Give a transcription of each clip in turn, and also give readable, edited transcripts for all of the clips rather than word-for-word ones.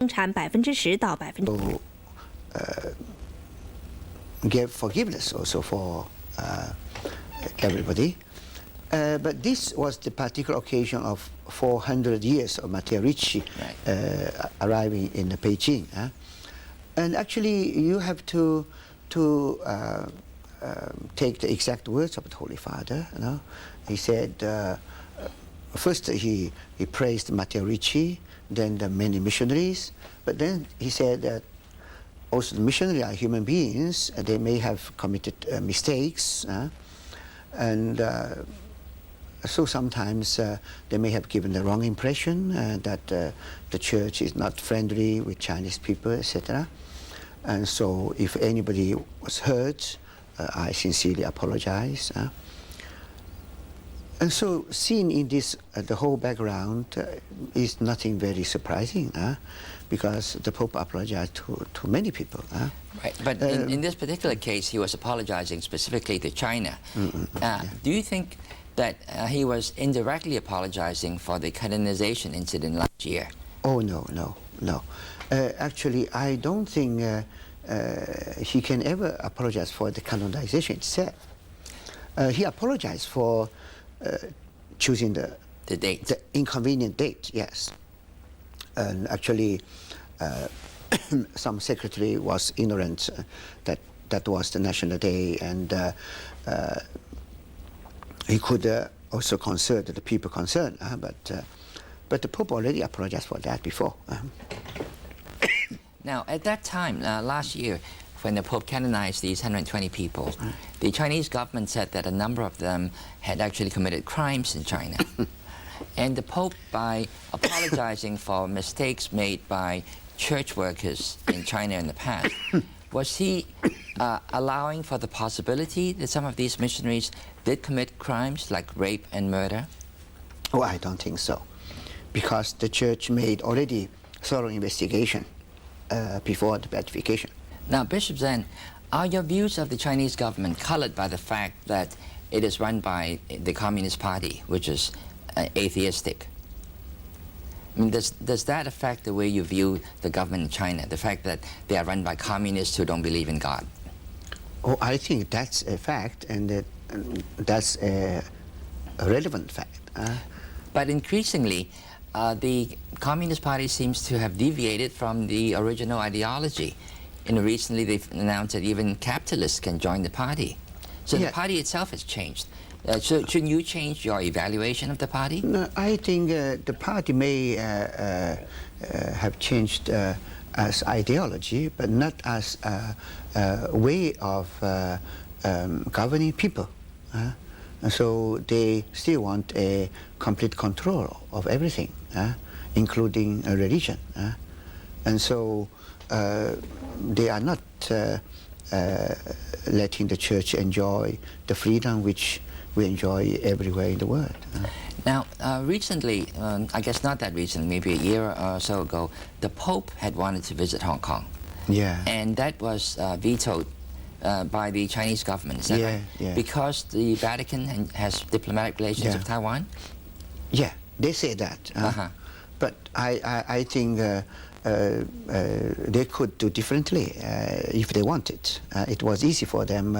产10%到10%。 Give forgiveness also for everybody. But this was the particular occasion of 400 years of Matteo Ricci arriving in Beijing. And actually, you have to take the exact words of the Holy Father. You know? He said, first he praised Matteo Ricci, then the many missionaries, but then he said that also the missionaries are human beings, they may have committed mistakes, and so sometimes they may have given the wrong impression that the church is not friendly with Chinese people, etc. And so if anybody was hurt, I sincerely apologize. And so seen in this, the whole background is nothing very surprising, because the Pope apologized to many people. Right, but in this particular case, he was apologizing specifically to China. Do you think that he was indirectly apologizing for the canonization incident last year? Oh, no. Actually, I don't think he can ever apologize for the canonization itself. He apologized for choosing the date. The inconvenient date, yes. And actually, some secretary was ignorant that that was the national day, and he could also consult the people concerned. But the Pope already apologized for that before. Now, at that time, last year, when the Pope canonized these 120 people, the Chinese government said that a number of them had actually committed crimes in China. And the Pope, by apologizing for mistakes made by church workers in China in the past, was he allowing for the possibility that some of these missionaries did commit crimes like rape and murder? Oh, I don't think so, because the church made already thorough investigation before the beatification. Now, Bishop Zen, are your views of the Chinese government colored by the fact that it is run by the Communist Party, which is atheistic? I mean, does that affect the way you view the government in China, the fact that they are run by communists who don't believe in God? Oh, I think that's a fact, and that's a relevant fact. But increasingly, the Communist Party seems to have deviated from the original ideology. Recently, they've announced that even capitalists can join the party. So the party itself has changed. Shouldn't you change your evaluation of the party? No, I think the party may have changed as ideology, but not as a way of governing people. And so they still want a complete control of everything, including a religion. And so they are not letting the church enjoy the freedom which we enjoy everywhere in the world. Now, recently, I guess not that recently, maybe a year or so ago, the Pope had wanted to visit Hong Kong. Yeah. And that was vetoed by the Chinese government, is that right? Yeah. Because the Vatican has diplomatic relations with Taiwan? Yeah, they say that. But I think they could do differently if they wanted. It was easy for them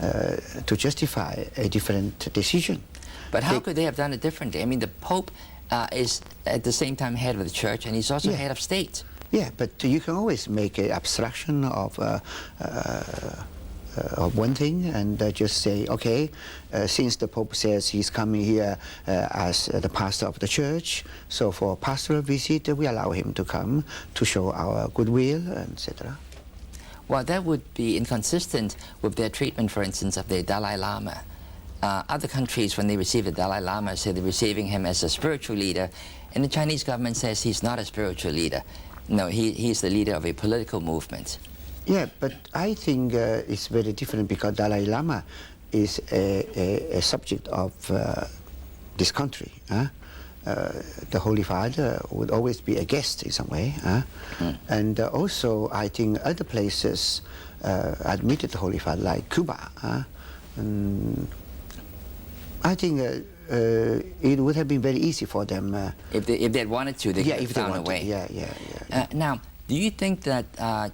to justify a different decision. But how could they have done it differently? I mean, the Pope is at the same time head of the church, and he's also head of state. Yeah, but you can always make an abstraction of one thing and just say, okay, since the Pope says he's coming here as the pastor of the church, so for pastoral visit we allow him to come to show our goodwill, etc. Well, that would be inconsistent with their treatment, for instance, of the Dalai Lama. Other countries, when they receive the Dalai Lama, say they're receiving him as a spiritual leader, and the Chinese government says he's not a spiritual leader. No, he's the leader of a political movement. Yeah, but I think it's very different because Dalai Lama is a subject of this country. The Holy Father would always be a guest in some way. And also, I think other places admitted the Holy Father, like Cuba. And I think it would have been very easy for them. If they had wanted to, they yeah, could have if they found a wanted. way. Yeah. Now, do you think that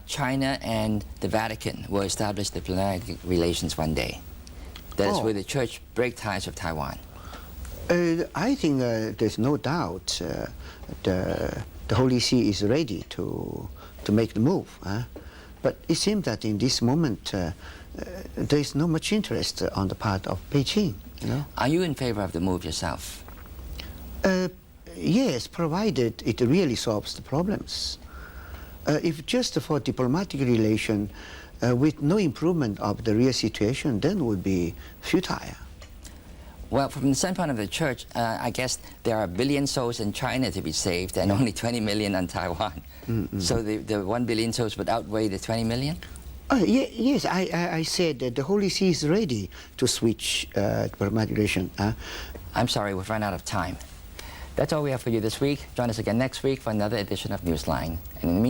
China and the Vatican will establish diplomatic relations one day? That is, Oh. will the church break ties with Taiwan? I think there's no doubt the Holy See is ready to make the move. But it seems that in this moment there is not much interest on the part of Beijing. You know? Are you in favor of the move yourself? Yes, provided it really solves the problems. If just for diplomatic relation with no improvement of the real situation, then it would be futile. Well, from the standpoint of the church, I guess there are 1 billion souls in China to be saved and only 20 million on Taiwan. So the 1 billion souls would outweigh the 20 million? Yes, I said that the Holy See is ready to switch diplomatic relation. I'm sorry, we've run out of time. That's all we have for you this week. Join us again next week for another edition of Newsline. And in the meantime,